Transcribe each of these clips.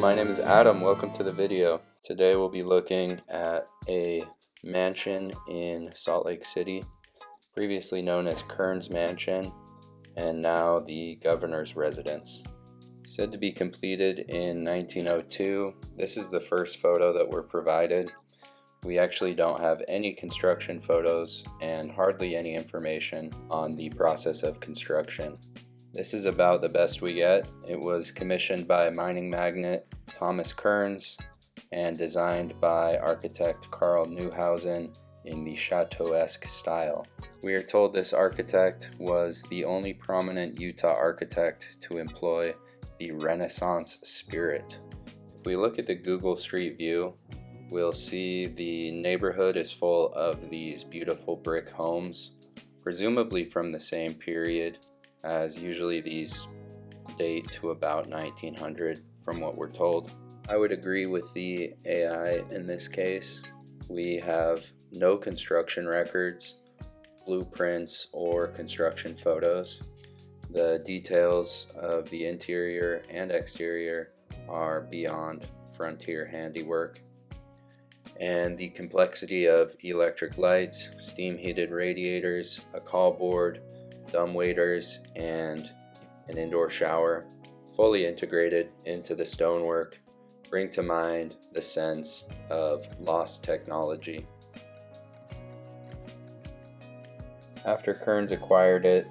my name is Adam. Welcome to the video. Today we'll be looking at a mansion in Salt Lake City, previously known as Kearns Mansion, and now the governor's residence. Said to be completed in 1902, this is the first photo that we're provided. We actually don't have any construction photos and hardly any information on the process of construction. This is about the best we get. It was commissioned by mining magnate Thomas Kearns and designed by architect Carl Neuhausen in the Chateau-esque style. We are told this architect was the only prominent Utah architect to employ the Renaissance spirit. If we look at the Google Street View, we'll see the neighborhood is full of these beautiful brick homes, presumably from the same period, as usually these date to about 1900 from what we're told. I would agree with the AI in this case. We have no construction records, blueprints, or construction photos. The details of the interior and exterior are beyond frontier handiwork. And the complexity of electric lights, steam heated radiators, a call board, dumbwaiters, and an indoor shower, fully integrated into the stonework, bring to mind the sense of lost technology. After Kearns acquired it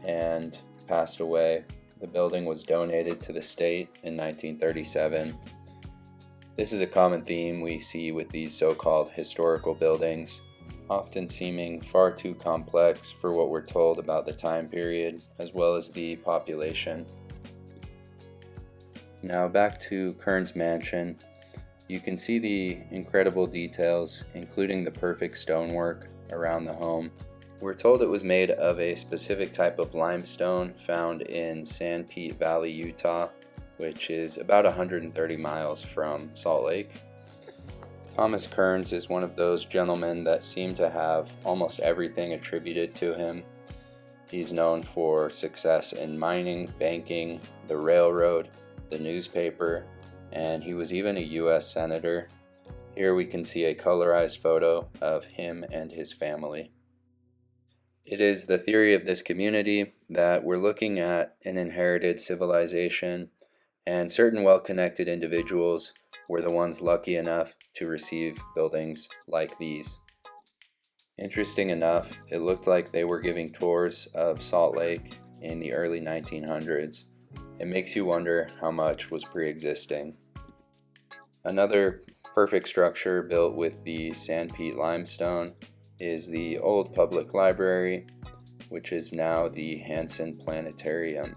and passed away, the building was donated to the state in 1937. This is a common theme we see with these so-called historical buildings, often seeming far too complex for what we're told about the time period, as well as the population. Now back to Kearns Mansion. You can see the incredible details, including the perfect stonework around the home. We're told it was made of a specific type of limestone found in Sanpete Valley, Utah, which is about 130 miles from Salt Lake. Thomas Kearns is one of those gentlemen that seem to have almost everything attributed to him. He's known for success in mining, banking, the railroad, the newspaper, and he was even a U.S. Senator. Here we can see a colorized photo of him and his family. It is the theory of this community that we're looking at an inherited civilization, and certain well-connected individuals were the ones lucky enough to receive buildings like these. Interesting enough, it looked like they were giving tours of Salt Lake in the early 1900s. It makes you wonder how much was pre-existing. Another perfect structure built with the Sanpete limestone is the old public library, which is now the Hansen Planetarium.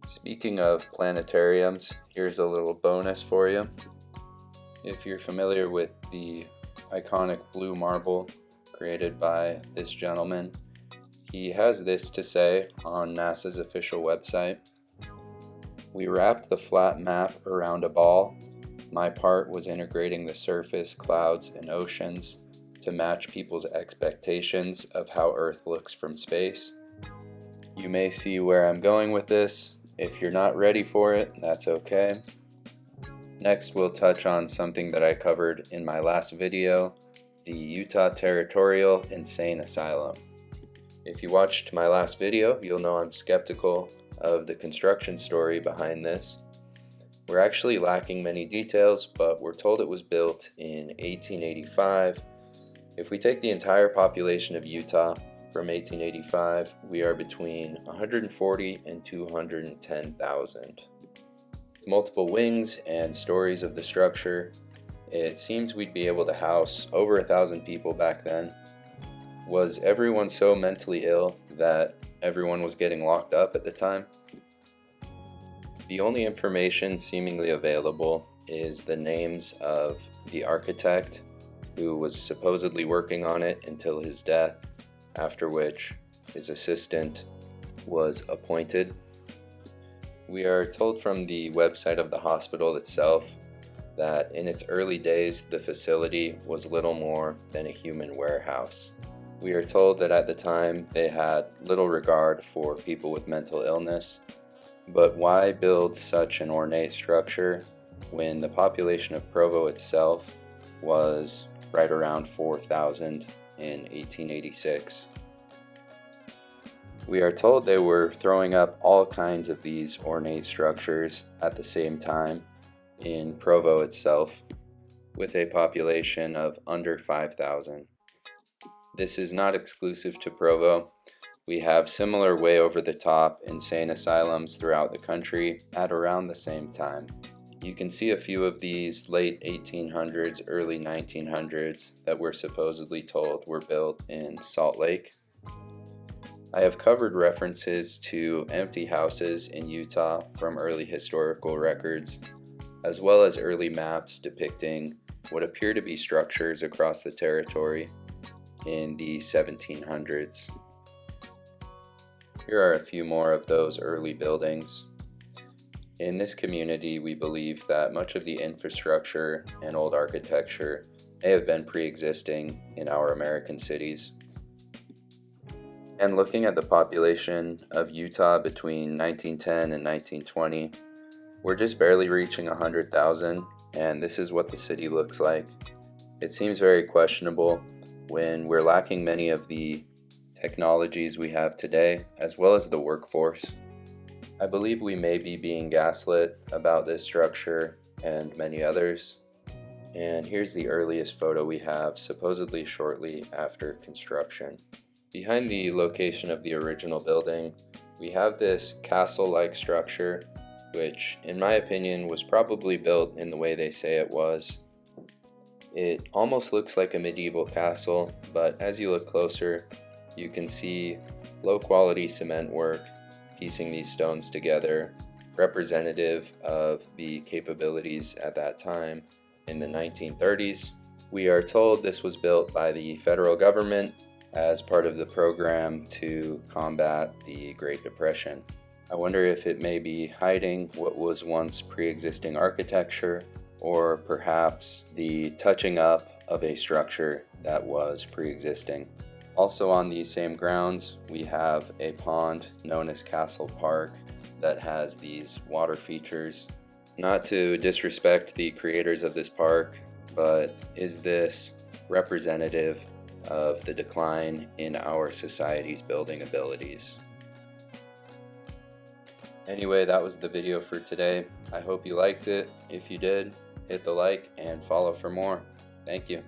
Speaking of planetariums, here's a little bonus for you. If you're familiar with the iconic blue marble created by this gentleman, he has this to say on NASA's official website: "We wrapped the flat map around a ball. My part was integrating the surface, clouds, and oceans to match people's expectations of how Earth looks from space." You may see where I'm going with this. If you're not ready for it, that's okay. Next, we'll touch on something that I covered in my last video, the Utah Territorial Insane Asylum. If you watched my last video, you'll know I'm skeptical of the construction story behind this. We're actually lacking many details, but we're told it was built in 1885. If we take the entire population of Utah from 1885, we are between 140 and 210,000. With multiple wings and stories of the structure, it seems we'd be able to house over 1,000 people back then. Was everyone so mentally ill that everyone was getting locked up at the time? The only information seemingly available is the names of the architect who was supposedly working on it until his death, after which his assistant was appointed. We are told from the website of the hospital itself that in its early days the facility was little more than a human warehouse. We are told that at the time they had little regard for people with mental illness, but why build such an ornate structure when the population of Provo itself was right around 4,000 in 1886. We are told they were throwing up all kinds of these ornate structures at the same time in Provo itself, with a population of under 5,000. This is not exclusive to Provo. We have similar way over the top insane asylums throughout the country at around the same time. You can see a few of these late 1800s, early 1900s that we're supposedly told were built in Salt Lake. I have covered references to empty houses in Utah from early historical records, as well as early maps depicting what appear to be structures across the territory in the 1700s. Here are a few more of those early buildings. In this community, we believe that much of the infrastructure and old architecture may have been pre-existing in our American cities. And looking at the population of Utah between 1910 and 1920, we're just barely reaching 100,000, and this is what the city looks like. It seems very questionable when we're lacking many of the technologies we have today, as well as the workforce. I believe we may be being gaslit about this structure and many others. And here's the earliest photo we have, supposedly shortly after construction. Behind the location of the original building, we have this castle-like structure, which in my opinion was probably built in the way they say it was. It almost looks like a medieval castle, but as you look closer, you can see low-quality cement work piecing these stones together, representative of the capabilities at that time in the 1930s. We are told this was built by the federal government as part of the program to combat the Great Depression. I wonder if it may be hiding what was once pre-existing architecture, or perhaps the touching up of a structure that was pre-existing. Also on these same grounds, we have a pond known as Castle Park that has these water features. Not to disrespect the creators of this park, but is this representative of the decline in our society's building abilities? Anyway, that was the video for today. I hope you liked it. If you did, hit the like and follow for more. Thank you.